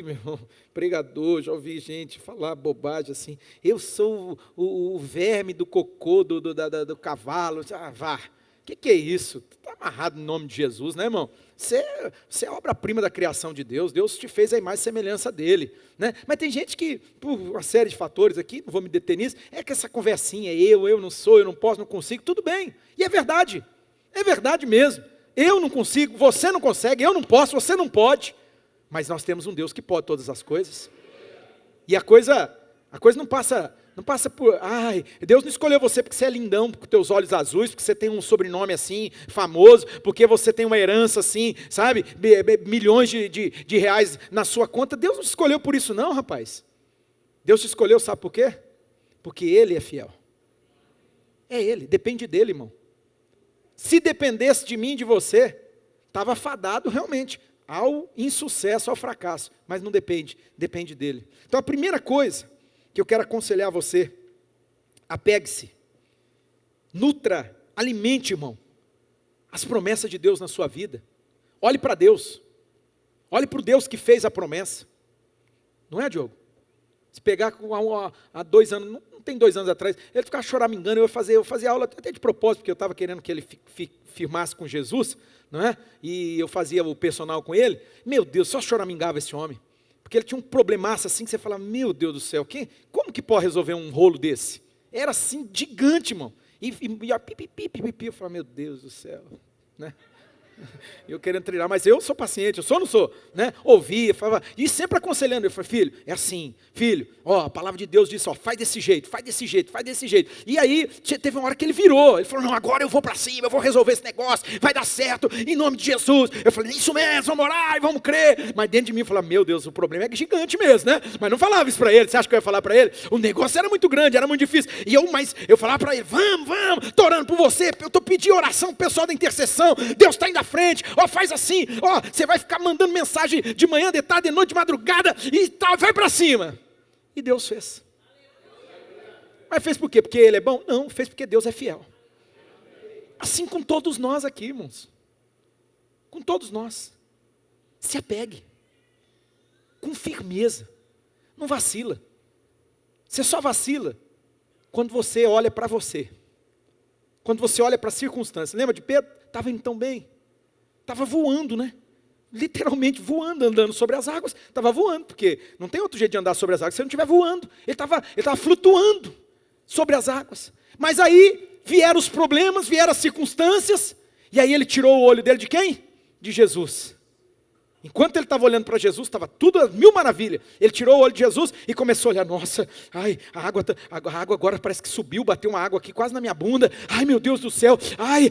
[SPEAKER 1] meu irmão, pregador, já ouvi gente falar bobagem assim. Eu sou o verme do cocô do cavalo. Ah, vá. O que é isso? Está amarrado no nome de Jesus, né, irmão? Você é obra-prima da criação de Deus. Deus te fez a imagem e semelhança dele, né? Mas tem gente que, por uma série de fatores aqui, não vou me deter nisso, é que essa conversinha, eu não sou, eu não posso, não consigo, tudo bem. E é verdade mesmo. Eu não consigo, você não consegue, eu não posso, você não pode. Mas nós temos um Deus que pode todas as coisas. E a coisa não passa por, Deus não escolheu você porque você é lindão, com teus olhos azuis, porque você tem um sobrenome assim, famoso, porque você tem uma herança assim, sabe, milhões de reais na sua conta. Deus não te escolheu por isso não, rapaz. Deus te escolheu, sabe por quê? Porque Ele é fiel. É Ele, depende dEle, irmão. Se dependesse de mim, de você, estava fadado realmente ao insucesso, ao fracasso, mas não depende dEle. Então a primeira coisa que eu quero aconselhar você, apegue-se, nutra, alimente, irmão, as promessas de Deus na sua vida. Olhe para Deus, olhe para o Deus que fez a promessa. Não é, Diogo? Se pegar há 2 anos, não tem 2 anos atrás, ele ficava choramingando, eu fazia aula até de propósito, porque eu estava querendo que ele firmasse com Jesus, não é? E eu fazia o personal com ele. Meu Deus, só choramingava esse homem. Porque ele tinha um problemaço assim, que você fala, meu Deus do céu, como que pode resolver um rolo desse? Era assim, gigante, irmão. E pipipi, eu falava, meu Deus do céu, né? Eu querendo treinar, mas eu sou paciente, eu sou ou não sou, né? Ouvia, falava, e sempre aconselhando, eu falei, filho, é assim, filho, ó, a palavra de Deus diz, ó, faz desse jeito, faz desse jeito, faz desse jeito. E aí, teve uma hora que ele virou, ele falou, não, agora eu vou para cima, eu vou resolver esse negócio, vai dar certo, em nome de Jesus. Eu falei, isso mesmo, vamos orar e vamos crer. Mas dentro de mim eu falava, meu Deus, o problema é gigante mesmo, né? Mas não falava isso para ele, você acha que eu ia falar para ele? O negócio era muito grande, era muito difícil. Mas eu falava para ele, vamos, estou orando por você, eu estou pedindo oração pro pessoal da intercessão, Deus está indo à frente, ó, faz assim, ó, você vai ficar mandando mensagem de manhã, de tarde, de noite, de madrugada, e tal, vai para cima. E Deus fez. Mas fez por quê? Porque Ele é bom? Não, fez porque Deus é fiel. Assim com todos nós aqui, irmãos. Com todos nós. Se apegue. Com firmeza. Não vacila. Você só vacila quando você olha para você. Quando você olha para a circunstância. Lembra de Pedro? Estava indo tão bem. Estava voando, né? Literalmente voando, andando sobre as águas. Estava voando, porque não tem outro jeito de andar sobre as águas se ele não estiver voando. Ele estava flutuando sobre as águas. Mas aí vieram os problemas, vieram as circunstâncias. E aí ele tirou o olho dele de quem? De Jesus. Enquanto ele estava olhando para Jesus, estava tudo a mil maravilhas. Ele tirou o olho de Jesus e começou a olhar, nossa, ai, a água agora parece que subiu, bateu uma água aqui quase na minha bunda. Ai, meu Deus do céu, ai,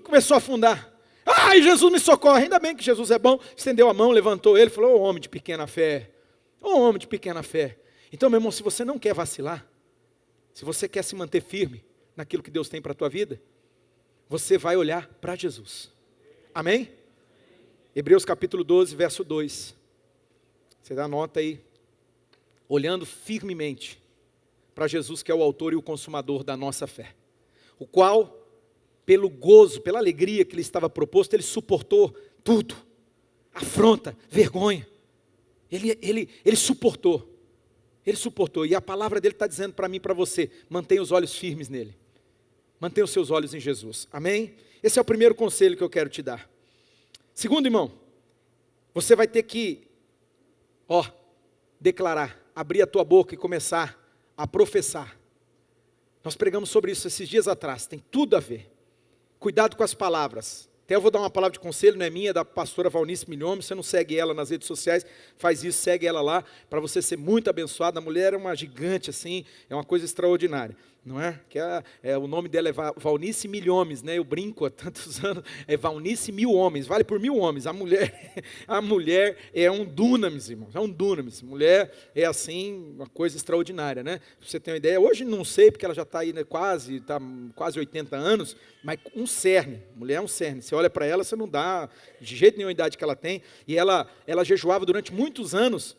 [SPEAKER 1] começou a afundar. Ai, Jesus me socorre. Ainda bem que Jesus é bom. Estendeu a mão, levantou ele, falou, ô homem de pequena fé. Ô homem de pequena fé. Então, meu irmão, se você não quer vacilar, se você quer se manter firme naquilo que Deus tem para a tua vida, você vai olhar para Jesus. Amém? Hebreus capítulo 12, verso 2. Você dá nota aí. Olhando firmemente para Jesus, que é o autor e o consumador da nossa fé. O qual, pelo gozo, pela alegria que lhe estava proposto, ele suportou tudo. Afronta, vergonha. Ele suportou. Ele suportou. E a palavra dele está dizendo para mim e para você, mantenha os olhos firmes nele. Mantenha os seus olhos em Jesus. Amém? Esse é o primeiro conselho que eu quero te dar. Segundo, irmão, você vai ter que, declarar, abrir a tua boca e começar a professar. Nós pregamos sobre isso esses dias atrás, tem tudo a ver. Cuidado com as palavras. Até eu vou dar uma palavra de conselho, não é minha, é da pastora Valnice Milhomem. Você não segue ela nas redes sociais, faz isso, segue ela lá, para você ser muito abençoado. A mulher é uma gigante assim, é uma coisa extraordinária, não é? O nome dela é Valnice Milhomes, né? Eu brinco há tantos anos, é Valnice Mil Homens, vale por 1000 homens. A mulher é um dunamis, irmãos, é um dunamis. Mulher é assim, uma coisa extraordinária, né? Pra você ter uma ideia, hoje não sei, porque ela já está aí, né, quase 80 anos, mas um cerne, mulher é um cerne. Você olha para ela, você não dá de jeito nenhum a idade que ela tem. E ela jejuava durante muitos anos,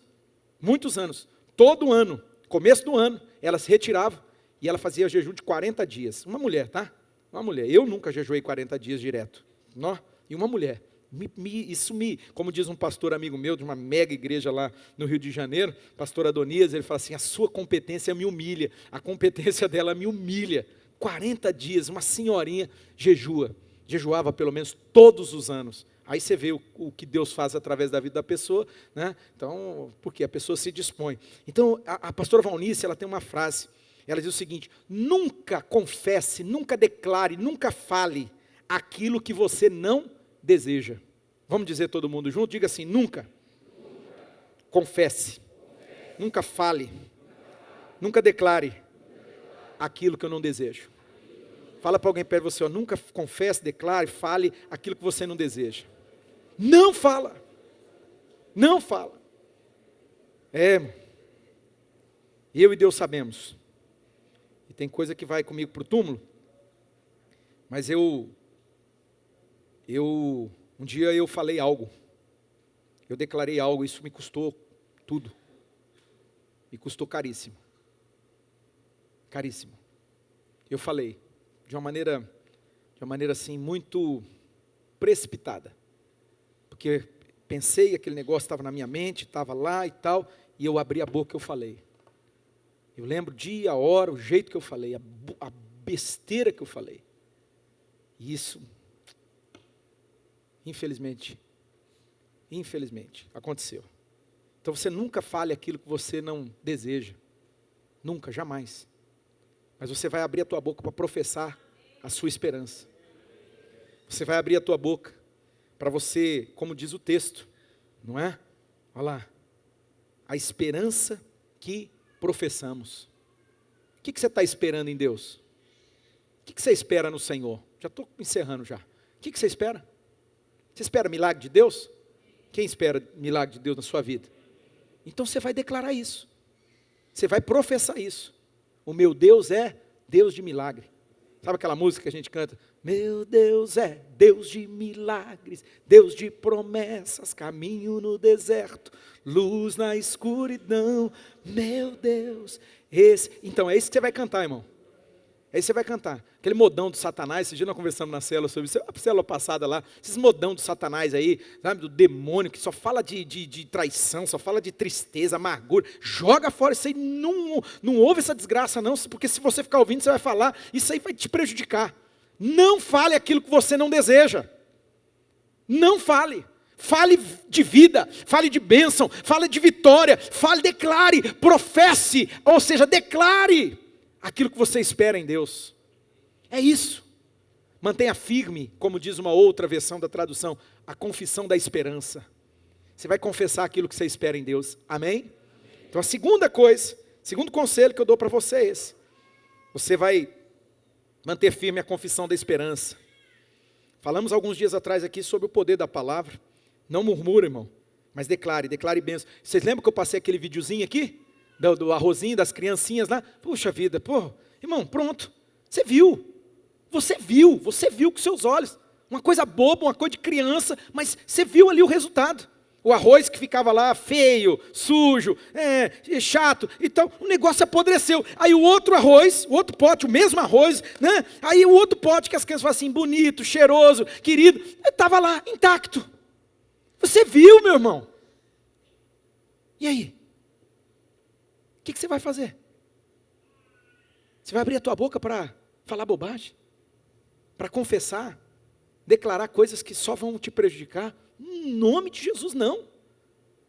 [SPEAKER 1] todo ano, começo do ano, ela se retirava e ela fazia jejum de 40 dias. Uma mulher, tá? Uma mulher. Eu nunca jejuei 40 dias direto. Não? E uma mulher. Como diz um pastor amigo meu, de uma mega igreja lá no Rio de Janeiro, pastor Adonias, ele fala assim, a sua competência me humilha, a competência dela me humilha. 40 dias, uma senhorinha jejuava pelo menos todos os anos. Aí você vê o que Deus faz através da vida da pessoa, né? Então, porque a pessoa se dispõe. Então, a pastora Valnice, ela tem uma frase, ela diz o seguinte, nunca confesse, nunca declare, nunca fale aquilo que você não deseja. Vamos dizer todo mundo junto? Diga assim, nunca confesse, nunca fale, nunca declare aquilo que eu não desejo. Fala para alguém perto de você, nunca confesse, declare, fale aquilo que você não deseja. Não fala. Não fala. Eu e Deus sabemos. E tem coisa que vai comigo para o túmulo. Mas um dia eu falei algo. Eu declarei algo, isso me custou tudo. Me custou caríssimo. Caríssimo. Eu falei de uma maneira assim muito precipitada, porque pensei, aquele negócio estava na minha mente, estava lá e tal, e eu abri a boca e eu falei. Eu lembro dia, a hora, o jeito que eu falei, a besteira que eu falei. E isso, infelizmente, aconteceu. Então você nunca fale aquilo que você não deseja. Nunca, jamais. Mas você vai abrir a tua boca para professar a sua esperança. Você vai abrir a tua boca para você, como diz o texto, não é? Olha lá. A esperança que professamos. O que você está esperando em Deus? O que você espera no Senhor? Já estou encerrando já. O que você espera? Você espera milagre de Deus? Quem espera milagre de Deus na sua vida? Então você vai declarar isso. Você vai professar isso. O meu Deus é Deus de milagre. Sabe aquela música que a gente canta? Meu Deus é Deus de milagres, Deus de promessas, caminho no deserto, luz na escuridão. Meu Deus, esse. Então é isso que você vai cantar, irmão. É isso que você vai cantar. Aquele modão do Satanás, esse dia nós conversamos na célula sobre isso, a célula passada lá, esses modão do Satanás aí, sabe, do demônio, que só fala de traição, só fala de tristeza, amargura. Joga fora, isso aí, não ouve essa desgraça não, porque se você ficar ouvindo, você vai falar, isso aí vai te prejudicar. Não fale aquilo que você não deseja. Não fale. Fale de vida, fale de bênção, fale de vitória, fale, declare, professe, ou seja, declare aquilo que você espera em Deus. É isso. Mantenha firme, como diz uma outra versão da tradução, a confissão da esperança. Você vai confessar aquilo que você espera em Deus. Amém? Então a segunda coisa, segundo conselho que eu dou para você é esse. Você vai manter firme a confissão da esperança. Falamos alguns dias atrás aqui sobre o poder da palavra. Não murmure, irmão, mas declare bênção. Vocês lembram que eu passei aquele videozinho aqui? Do arrozinho, das criancinhas lá? Puxa vida, irmão, pronto. Você viu com seus olhos. Uma coisa boba, uma coisa de criança, mas você viu ali o resultado. O arroz que ficava lá feio, sujo, chato, então o negócio apodreceu. Aí o outro arroz, o outro pote, o mesmo arroz, né? Aí o outro pote que as crianças falam assim, bonito, cheiroso, querido, estava lá, intacto. Você viu, meu irmão? E aí? O que você vai fazer? Você vai abrir a tua boca para falar bobagem? Para confessar? Declarar coisas que só vão te prejudicar? Em nome de Jesus, não.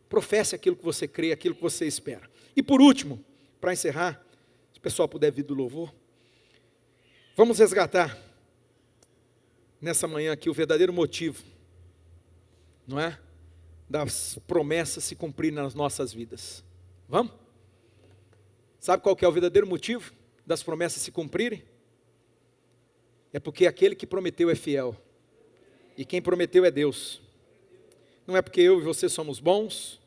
[SPEAKER 1] Professe aquilo que você crê, aquilo que você espera. E por último, para encerrar, se o pessoal puder vir do louvor, vamos resgatar nessa manhã aqui o verdadeiro motivo, não é? Das promessas se cumprirem nas nossas vidas. Vamos? Sabe qual que é o verdadeiro motivo das promessas se cumprirem? É porque aquele que prometeu é fiel. E quem prometeu é Deus. Não é porque eu e você somos bons,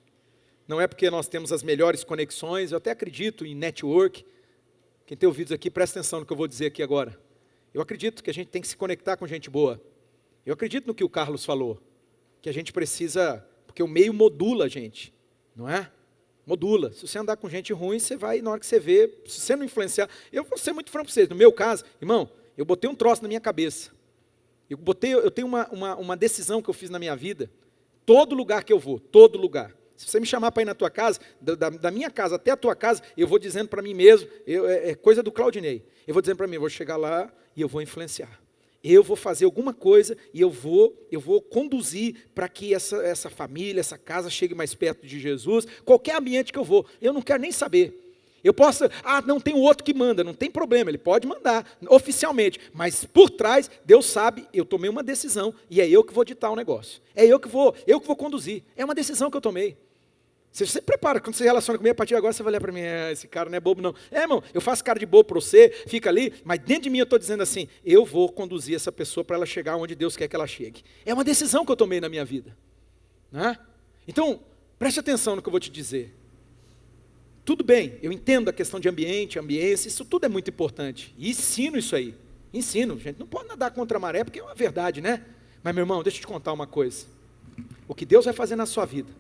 [SPEAKER 1] não é porque nós temos as melhores conexões, eu até acredito em network. Quem tem ouvidos aqui, presta atenção no que eu vou dizer aqui agora. Eu acredito que a gente tem que se conectar com gente boa. Eu acredito no que o Carlos falou, que a gente precisa, porque o meio modula a gente, não é? Modula. Se você andar com gente ruim, você vai, na hora que você vê, se você não influenciar, eu vou ser muito franco para vocês, no meu caso, irmão, eu botei um troço na minha cabeça. Eu tenho uma decisão que eu fiz na minha vida. Todo lugar que eu vou, todo lugar. Se você me chamar para ir na tua casa, da minha casa até a tua casa, eu vou dizendo para mim mesmo, é coisa do Claudinei. Eu vou dizendo para mim, eu vou chegar lá e eu vou influenciar. Eu vou fazer alguma coisa e eu vou conduzir para que essa família, essa casa chegue mais perto de Jesus. Qualquer ambiente que eu vou, eu não quero nem saber. Eu posso, não tem o outro que manda, não tem problema, ele pode mandar oficialmente, mas por trás, Deus sabe, eu tomei uma decisão e é eu que vou ditar o negócio. É eu que vou conduzir, é uma decisão que eu tomei. Você prepara, quando você se relaciona comigo, a partir de agora você vai olhar para mim, esse cara não é bobo não. Irmão, eu faço cara de bobo para você, fica ali, mas dentro de mim eu estou dizendo assim, eu vou conduzir essa pessoa para ela chegar onde Deus quer que ela chegue. É uma decisão que eu tomei na minha vida. Né? Então, preste atenção no que eu vou te dizer. Tudo bem, eu entendo a questão de ambiente, ambiência, isso tudo é muito importante. E ensino isso aí. Ensino, gente. Não pode nadar contra a maré, porque é uma verdade, né? Mas, meu irmão, deixa eu te contar uma coisa. O que Deus vai fazer na sua vida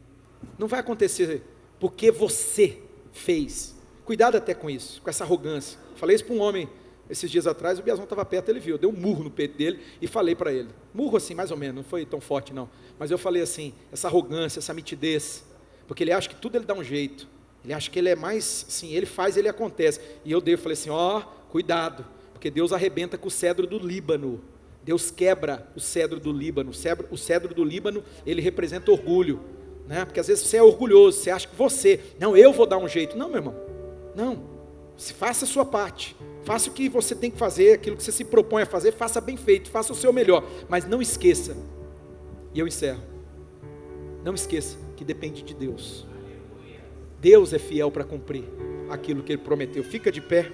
[SPEAKER 1] não vai acontecer porque você fez. Cuidado até com isso, com essa arrogância. Falei isso para um homem esses dias atrás, o Biazão estava perto, ele viu. Eu dei um murro no peito dele e falei para ele. Murro assim, mais ou menos, não foi tão forte não. Mas eu falei assim, essa arrogância, essa mitidez. Porque ele acha que tudo ele dá um jeito. Ele acha que ele é mais, sim, ele faz, ele acontece. E eu falei assim, cuidado, porque Deus arrebenta com o cedro do Líbano. Deus quebra o cedro do Líbano. O cedro do Líbano, ele representa orgulho, né? Porque às vezes você é orgulhoso, você acha que não, eu vou dar um jeito. Não, meu irmão, não. Faça a sua parte, faça o que você tem que fazer, aquilo que você se propõe a fazer, faça bem feito, faça o seu melhor. Mas não esqueça, e eu encerro, não esqueça que depende de Deus. Deus é fiel para cumprir aquilo que Ele prometeu. Fica de pé.